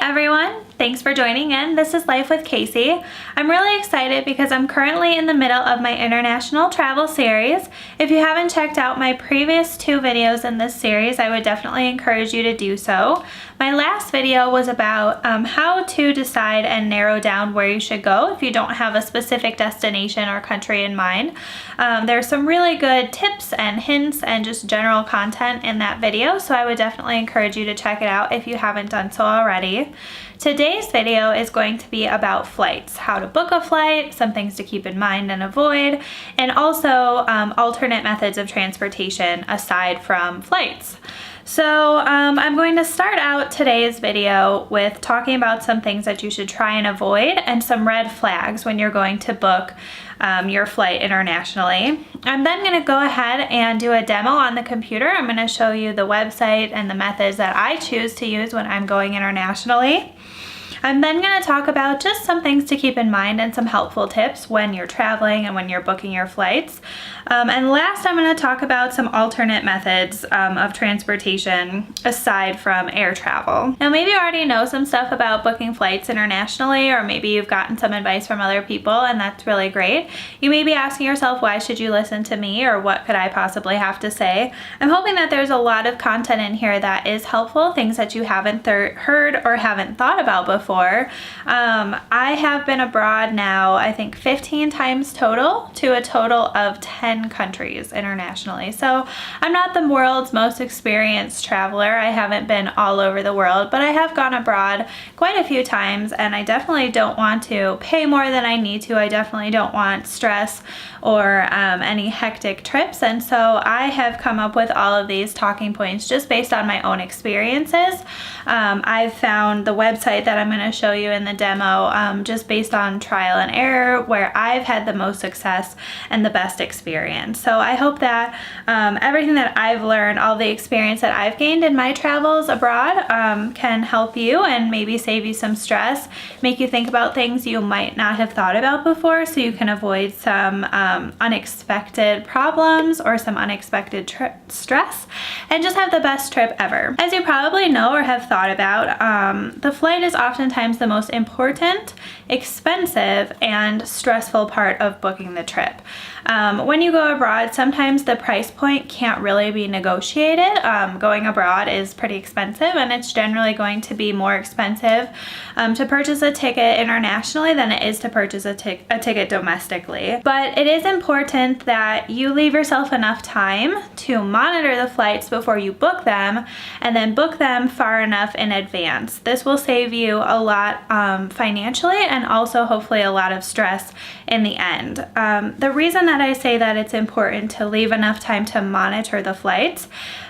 everyone, thanks for joining in. This is Life with Casey. I'm really excited because I'm currently in the middle of my international travel series. If you haven't checked out my previous 2 videos in this series, I would definitely encourage you to do so. My last video was about how to decide and narrow down where you should go if you don't have a specific destination or country in mind. There's some really good tips and hints and just general content in that video, so I would definitely encourage you to check it out if you haven't done so already. Today's video is going to be about flights, how to book a flight, some things to keep in mind and avoid, and also alternate methods of transportation aside from flights. So I'm going to start out today's video with talking about some things that you should try and avoid and some red flags when you're going to book your flight internationally. I'm then going to go ahead and do a demo on the computer. I'm going to show you the website and the methods that I choose to use when I'm going internationally. I'm then going to talk about just some things to keep in mind and some helpful tips when you're traveling and when you're booking your flights. And last, I'm going to talk about some alternate methods of transportation aside from air travel. Now, maybe you already know some stuff about booking flights internationally, or maybe you've gotten some advice from other people, and that's really great. You may be asking yourself, why should you listen to me, or what could I possibly have to say? I'm hoping that there's a lot of content in here that is helpful, things that you haven't heard or haven't thought about before. I have been abroad now, I think 15 times total, to a total of 10 countries internationally. So I'm not the world's most experienced traveler. I haven't been all over the world, but I have gone abroad quite a few times, and I definitely don't want to pay more than I need to. I definitely don't want stress or any hectic trips, and so I have come up with all of these talking points just based on my own experiences. I've found the website that I'm going to show you in the demo just based on trial and error, where I've had the most success and the best experience. So I hope that everything that I've learned, all the experience that I've gained in my travels abroad can help you and maybe save you some stress, make you think about things you might not have thought about before, so you can avoid some unexpected problems or some unexpected stress, and just have the best trip ever. As you probably know or have thought about, the flight is oftentimes the most important, expensive, and stressful part of booking the trip. When you go abroad, sometimes the price point can't really be negotiated. Going abroad is pretty expensive, and it's generally going to be more expensive to purchase a ticket internationally than it is to purchase a ticket domestically. But it is important that you leave yourself enough time to monitor the flights before you book them, and then book them far enough in advance. This will save you a lot financially, and also hopefully a lot of stress in the end. The reason that I say that it's important to leave enough time to monitor the flights,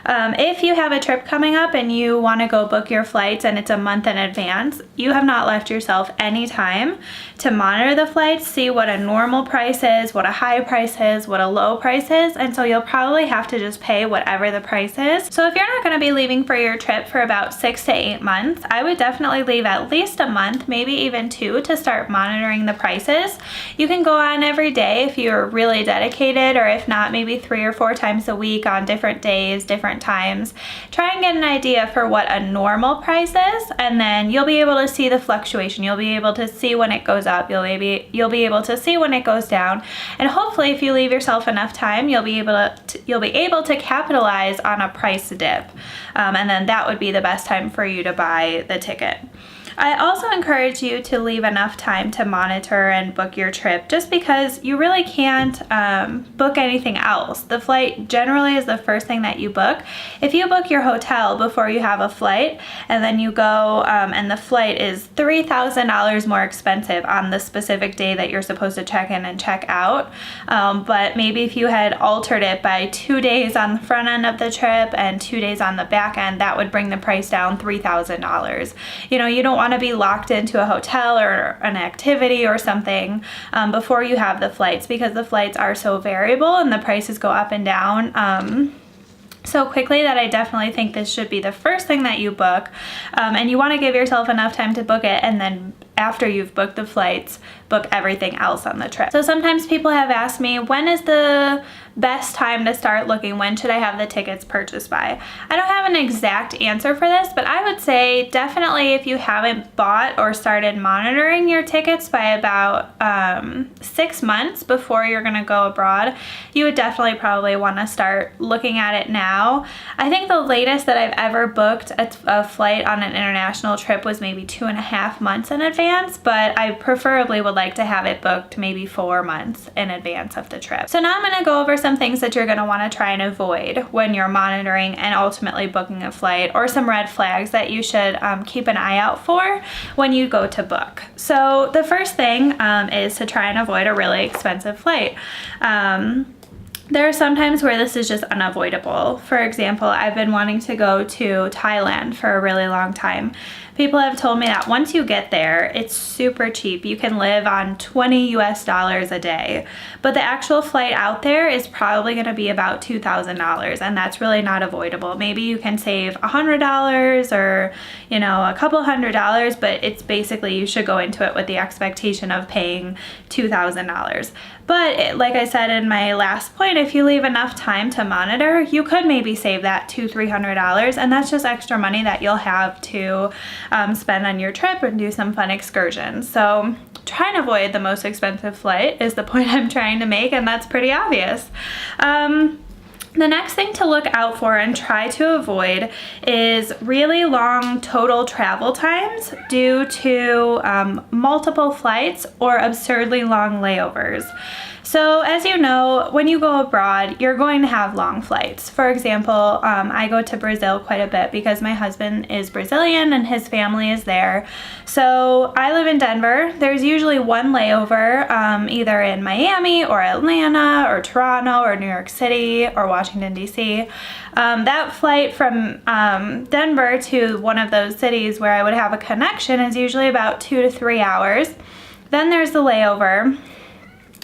if you have a trip coming up and you want to go book your flights and it's a month in advance, you have not left yourself any time to monitor the flights, see what a normal price is, what a high price is, what a low price is, and so you'll probably have to just pay whatever the price is. So if you're not going to be leaving for your trip for about 6 to 8 months, I would definitely leave at least a month, maybe even 2, to start monitoring the prices. You can go on every day if you're really dedicated, or if not, maybe 3 or 4 times a week on different days, different times. Try and get an idea for what a normal price is, and then you'll be able to see the fluctuation. You'll be able to see when it goes up. You'll be able to see when it goes down, and hopefully, if you leave yourself enough time, you'll be able to capitalize on a price dip, and then that would be the best time for you to buy the ticket. I also encourage you to leave enough time to monitor and book your trip, just because you really can't book anything else. The flight generally is the first thing that you book. If you book your hotel before you have a flight, and then you go and the flight is $3,000 more expensive on the specific day that you're supposed to check in and check out, but maybe if you had altered it by 2 days on the front end of the trip and 2 days on the back end, that would bring the price down $3,000. You know, you don't want to be locked into a hotel or an activity or something before you have the flights, because the flights are so variable and the prices go up and down so quickly that I definitely think this should be the first thing that you book, and you want to give yourself enough time to book it, and then after you've booked the flights, book everything else on the trip. So sometimes people have asked me, when is the best time to start looking? When should I have the tickets purchased by? I don't have an exact answer for this, but I would say definitely if you haven't bought or started monitoring your tickets by about 6 months before you're going to go abroad, you would definitely probably want to start looking at it now. I think the latest that I've ever booked a flight on an international trip was maybe 2.5 months in advance, but I preferably would like to have it booked maybe 4 months in advance of the trip. So now I'm going to go over some things that you're going to want to try and avoid when you're monitoring and ultimately booking a flight, or some red flags that you should keep an eye out for when you go to book. So the first thing is to try and avoid a really expensive flight. There are some times where this is just unavoidable. For example, I've been wanting to go to Thailand for a really long time. People have told me that once you get there, it's super cheap. You can live on $20 US a day, but the actual flight out there is probably going to be about $2,000, and that's really not avoidable. Maybe you can save $100 or, you know, a couple $100, but it's basically you should go into it with the expectation of paying $2,000. But like I said in my last point, if you leave enough time to monitor, you could maybe save that $200-300, and that's just extra money that you'll have to spend on your trip and do some fun excursions. So try and avoid the most expensive flight is the point I'm trying to make, and that's pretty obvious. The next thing to look out for and try to avoid is really long total travel times due to multiple flights or absurdly long layovers. So as you know, when you go abroad, you're going to have long flights. For example, I go to Brazil quite a bit because my husband is Brazilian and his family is there. So I live in Denver. There's usually one layover either in Miami or Atlanta or Toronto or New York City or Washington, D.C. That flight from Denver to one of those cities where I would have a connection is usually about 2 to 3 hours. Then there's the layover.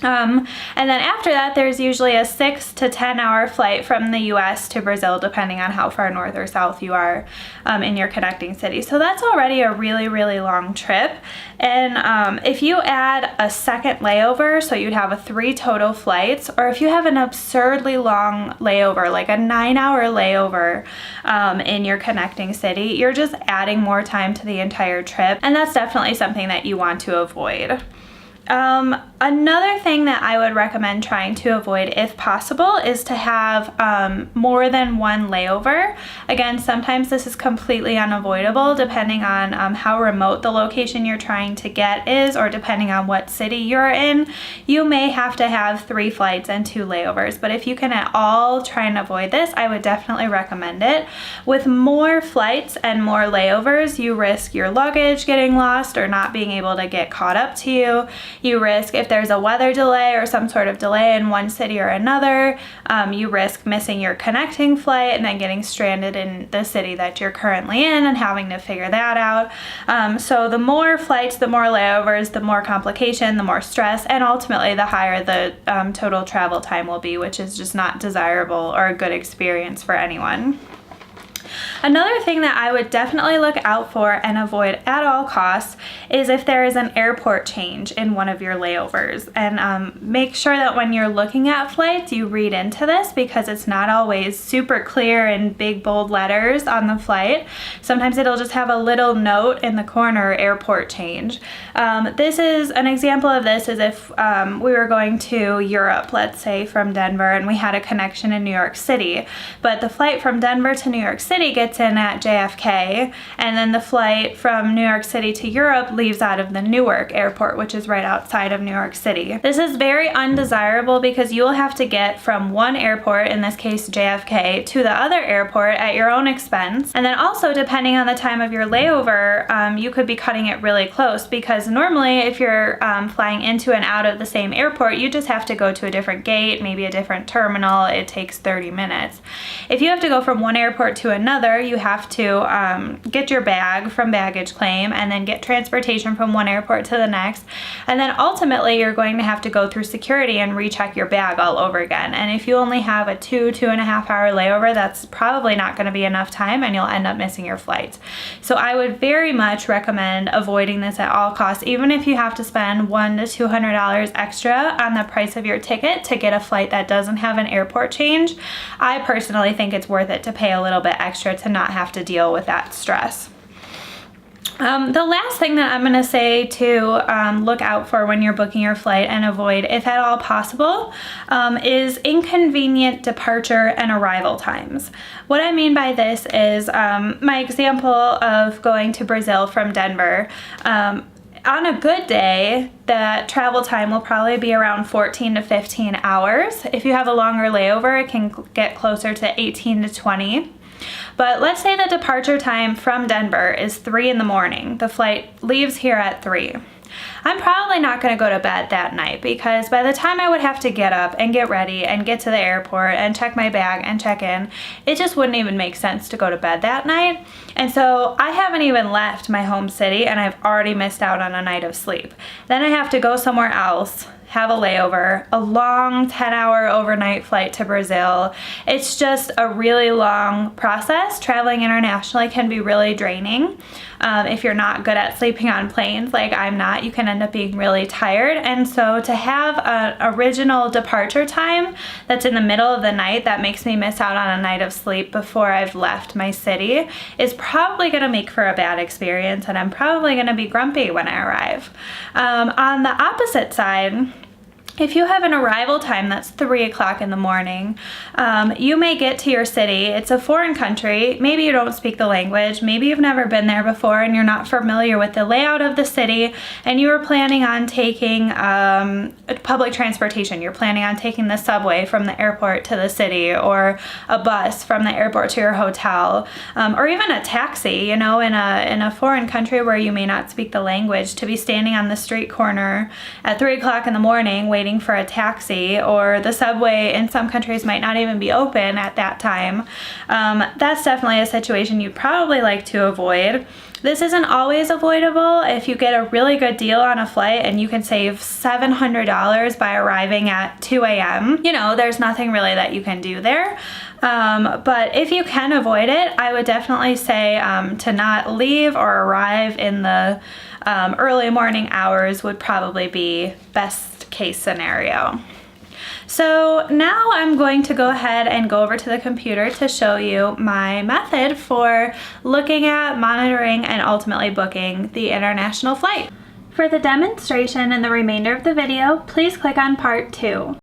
And then after that, there's usually a 6 to 10 hour flight from the US to Brazil, depending on how far north or south you are in your connecting city. So that's already a really, really long trip. And if you add a second layover, so you'd have 3 total flights, or if you have an absurdly long layover, like a 9-hour layover in your connecting city, you're just adding more time to the entire trip. And that's definitely something that you want to avoid. Another thing that I would recommend trying to avoid if possible is to have more than one layover. Again, sometimes this is completely unavoidable depending on how remote the location you're trying to get is, or depending on what city you're in. You may have to have 3 flights and 2 layovers, but if you can at all try and avoid this, I would definitely recommend it. With more flights and more layovers, you risk your luggage getting lost or not being able to get caught up to you. You risk, if there's a weather delay or some sort of delay in one city or another, you risk missing your connecting flight and then getting stranded in the city that you're currently in and having to figure that out. So the more flights, the more layovers, the more complication, the more stress, and ultimately the higher the total travel time will be, which is just not desirable or a good experience for anyone. Another thing that I would definitely look out for and avoid at all costs is if there is an airport change in one of your layovers. And make sure that when you're looking at flights, you read into this, because it's not always super clear in big bold letters on the flight. Sometimes it'll just have a little note in the corner, airport change. This is an example of this is if we were going to Europe, let's say from Denver, and we had a connection in New York City, but the flight from Denver to New York City gets in at JFK, and then the flight from New York City to Europe leaves out of the Newark airport, which is right outside of New York City. This is very undesirable because you will have to get from one airport, in this case JFK, to the other airport at your own expense. And then also, depending on the time of your layover, you could be cutting it really close, because normally if you're flying into and out of the same airport, you just have to go to a different gate, maybe a different terminal. It takes 30 minutes. If you have to go from one airport to another, you have to get your bag from baggage claim and then get transportation from one airport to the next. And then ultimately you're going to have to go through security and recheck your bag all over again. And if you only have a 2.5 hour layover, that's probably not going to be enough time and you'll end up missing your flight. So I would very much recommend avoiding this at all costs, even if you have to spend $100 to $200 extra on the price of your ticket to get a flight that doesn't have an airport change. I personally think it's worth it to pay a little bit extra to not have to deal with that stress. The last thing that I'm going to say to look out for when you're booking your flight and avoid, if at all possible, is inconvenient departure and arrival times. What I mean by this is my example of going to Brazil from Denver. On a good day, the travel time will probably be around 14 to 15 hours. If you have a longer layover, it can get closer to 18 to 20. But let's say the departure time from Denver is 3 in the morning. The flight leaves here at 3. I'm probably not going to go to bed that night because by the time I would have to get up and get ready and get to the airport and check my bag and check in, it just wouldn't even make sense to go to bed that night. And so I haven't even left my home city and I've already missed out on a night of sleep. Then I have to go somewhere else, have a layover, a long 10-hour overnight flight to Brazil. It's just a really long process. Traveling internationally can be really draining. If you're not good at sleeping on planes like I'm not, you can end up being really tired. And so to have an original departure time that's in the middle of the night that makes me miss out on a night of sleep before I've left my city is probably going to make for a bad experience, and I'm probably going to be grumpy when I arrive. On the opposite side, if you have an arrival time that's 3 o'clock in the morning, you may get to your city. It's a foreign country. Maybe you don't speak the language. Maybe you've never been there before and you're not familiar with the layout of the city, and you were planning on taking public transportation. You're planning on taking the subway from the airport to the city, or a bus from the airport to your hotel, or even a taxi, you know, in a foreign country where you may not speak the language. To be standing on the street corner at 3 o'clock in the morning waiting for a taxi, or the subway in some countries might not even be open at that time. That's definitely a situation you'd probably like to avoid. This isn't always avoidable. If you get a really good deal on a flight and you can save $700 by arriving at 2 a.m., you know, there's nothing really that you can do there. But if you can avoid it, I would definitely say to not leave or arrive in the early morning hours would probably be best case scenario. So now I'm going to go ahead and go over to the computer to show you my method for looking at, monitoring, and ultimately booking the international flight. For the demonstration and the remainder of the video, please click on part 2.